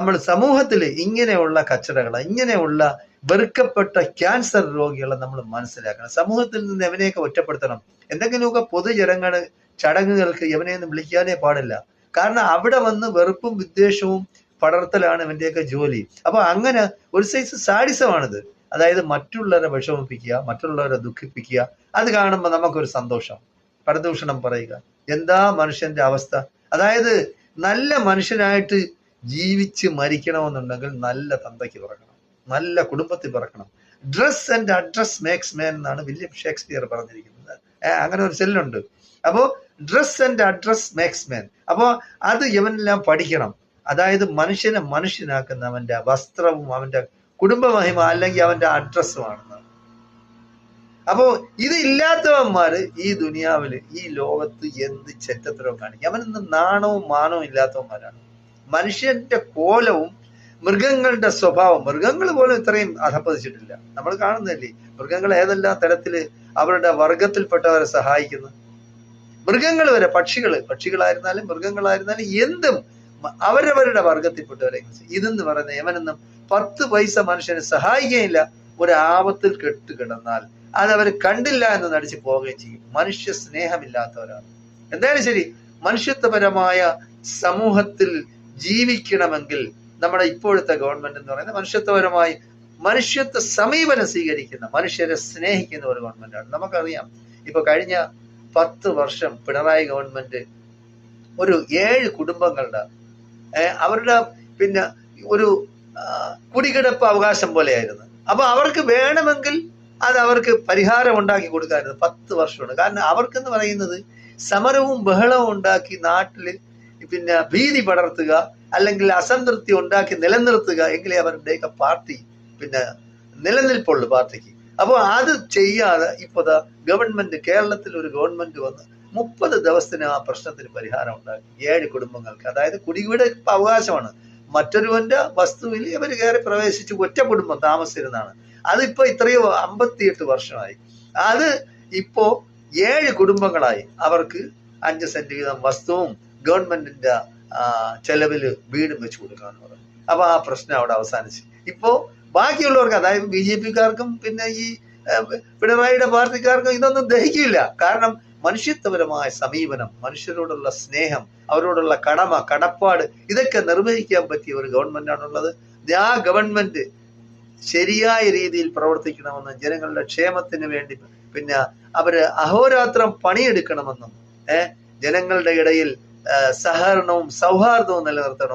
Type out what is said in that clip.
നമ്മൾ സമൂഹത്തിൽ ഇങ്ങനെയുള്ള കച്ചടകളെ, ഇങ്ങനെയുള്ള വെറുക്കപ്പെട്ട ക്യാൻസർ രോഗികളെ നമ്മൾ മനസ്സിലാക്കണം. സമൂഹത്തിൽ നിന്ന് എവനെയൊക്കെ ഒറ്റപ്പെടുത്തണം. എന്തെങ്കിലുമൊക്കെ പൊതുജനങ്ങള് ചടങ്ങുകൾക്ക് എവനെയൊന്നും വിളിക്കാനേ പാടില്ല. കാരണം അവിടെ വന്ന് വെറുപ്പും വിദ്വേഷവും പടർത്തലാണ് ഇവന്റെയൊക്കെ ജോലി. അപ്പൊ അങ്ങനെ ഒരു സൈസ് സാഡിസമാണിത്. അതായത് മറ്റുള്ളവരെ വിഷമിപ്പിക്കുക, മറ്റുള്ളവരെ ദുഃഖിപ്പിക്കുക. അത് കാണുമ്പോൾ നമുക്കൊരു സന്തോഷം. പരദൂഷണം പറയുക. എന്താ മനുഷ്യന്റെ അവസ്ഥ? അതായത് നല്ല മനുഷ്യനായിട്ട് ജീവിച്ച് മരിക്കണമെന്നുണ്ടെങ്കിൽ നല്ല തന്തയ്ക്ക് പിറക്കണം, നല്ല കുടുംബത്തിൽ പിറക്കണം. Dress and address makes man എന്നാണ് വില്യം ഷേക്സ്പിയർ പറഞ്ഞിരിക്കുന്നത്. അങ്ങനെ ഒരു ചെല്ലുണ്ട്. അപ്പോ dress and address makes man. അപ്പോ അത് ഇവനെല്ലാം പഠിക്കണം. അതായത് മനുഷ്യനെ മനുഷ്യനാക്കുന്ന അവന്റെ വസ്ത്രവും അവന്റെ കുടുംബമഹിമ അല്ലെങ്കിൽ അവന്റെ അഡ്രസ്സുമാണെന്ന്. അപ്പോ ഇത് ഇല്ലാത്തവന്മാര് ഈ ദുനിയാവില്, ഈ ലോകത്ത് എന്ത് ചെറ്റത്തരവും കാണിക്കും. അവനൊന്നും നാണവും മാനവും ഇല്ലാത്തവന്മാരാണ്. മനുഷ്യന്റെ കോലവും മൃഗങ്ങളുടെ സ്വഭാവം, മൃഗങ്ങൾ പോലും ഇത്രയും അധപ്പതിച്ചിട്ടില്ല. നമ്മൾ കാണുന്നില്ലേ മൃഗങ്ങൾ ഏതെല്ലാം തരത്തില് അവരുടെ വർഗത്തിൽപ്പെട്ടവരെ സഹായിക്കുന്നു. മൃഗങ്ങൾ വരെ, പക്ഷികളായിരുന്നാലും മൃഗങ്ങളായിരുന്നാലും എന്തും അവരവരുടെ വർഗത്തിൽപ്പെട്ടവരെ. ഇതെന്ന് പറയുന്ന എവനൊന്നും 10 പൈസ മനുഷ്യനെ സഹായിക്കുകയില്ല. ഒരു ആപത്തിൽ കെട്ടുകിടന്നാൽ അതവർ കണ്ടില്ല എന്ന് നടിച്ചു പോവുകയും ചെയ്യും. മനുഷ്യ സ്നേഹമില്ലാത്തവരാണ്. എന്തായാലും ശരി, മനുഷ്യത്വപരമായ സമൂഹത്തിൽ ജീവിക്കണമെങ്കിൽ നമ്മുടെ ഇപ്പോഴത്തെ ഗവൺമെന്റ് എന്ന് പറയുന്നത് മനുഷ്യത്വപരമായി മനുഷ്യത്വ സമീപനം സ്വീകരിക്കുന്ന, മനുഷ്യരെ സ്നേഹിക്കുന്ന ഒരു ഗവൺമെന്റാണ്. നമുക്കറിയാം, ഇപ്പൊ കഴിഞ്ഞ 10 വർഷം പിണറായി ഗവൺമെന്റ് ഒരു 7 കുടുംബങ്ങളുടെ അവരുടെ പിന്നെ ഒരു കുടികിടപ്പ് അവകാശം പോലെയായിരുന്നു. അപ്പൊ അവർക്ക് വേണമെങ്കിൽ അത് അവർക്ക് പരിഹാരം ഉണ്ടാക്കി കൊടുക്കാമായിരുന്നു. 10 വർഷമാണ്. കാരണം അവർക്കെന്ന് പറയുന്നത് സമരവും ബഹളവും ഉണ്ടാക്കി നാട്ടില് പിന്നെ ഭീതി പടർത്തുക, അല്ലെങ്കിൽ അസംതൃപ്തി ഉണ്ടാക്കി നിലനിർത്തുക, എങ്കിലേ അവരുടെയൊക്കെ പാർട്ടി പിന്നെ നിലനിൽപ്പുള്ളൂ പാർട്ടിക്ക്. അപ്പോൾ അത് ചെയ്യാതെ ഇപ്പോഴത്തെ ഗവൺമെന്റ്, കേരളത്തിൽ ഒരു ഗവൺമെന്റ് വന്ന് 30 ദിവസത്തിന് ആ പ്രശ്നത്തിന് പരിഹാരം ഉണ്ടാക്കി. 7 കുടുംബങ്ങൾക്ക്, അതായത് കുടികിടപ്പ് അവകാശമാണ്. മറ്റൊരുവന്റെ വസ്തുവിൽ ഇവർ കയറി പ്രവേശിച്ച് ഒറ്റ കുടുംബം താമസിച്ചിരുന്നതാണ്. അതിപ്പോ ഇത്രയോ 58 വർഷമായി. അത് ഇപ്പോ 7 കുടുംബങ്ങളായി. അവർക്ക് 5 സെന്റ് വീതം വസ്തുവും ഗവൺമെന്റിന്റെ ചെലവില് വീടും വെച്ച് കൊടുക്കാന്ന് പറഞ്ഞു. അപ്പൊ ആ പ്രശ്നം അവിടെ അവസാനിച്ചു. ഇപ്പോ ബാക്കിയുള്ളവർക്ക്, അതായത് BJP-ക്കാർക്കും പിന്നെ ഈ പിണറായിയുടെ പാർട്ടിക്കാർക്കും ഇതൊന്നും ദഹിക്കില്ല. കാരണം മനുഷ്യത്വപരമായ സമീപനം, മനുഷ്യരോടുള്ള സ്നേഹം, അവരോടുള്ള കടമ, കടപ്പാട്, ഇതൊക്കെ നിർവഹിക്കാൻ പറ്റിയ ഒരു ഗവൺമെന്റാണുള്ളത്. ആ ഗവൺമെന്റ് ശരിയായ രീതിയിൽ പ്രവർത്തിക്കണമെന്നും ജനങ്ങളുടെ ക്ഷേമത്തിന് വേണ്ടി പിന്നെ അവര് അഹോരാത്രം പണിയെടുക്കണമെന്നും ജനങ്ങളുടെ ഇടയിൽ സഹകരണവും സൗഹാർദ്ദവും നിലനിർത്തണം.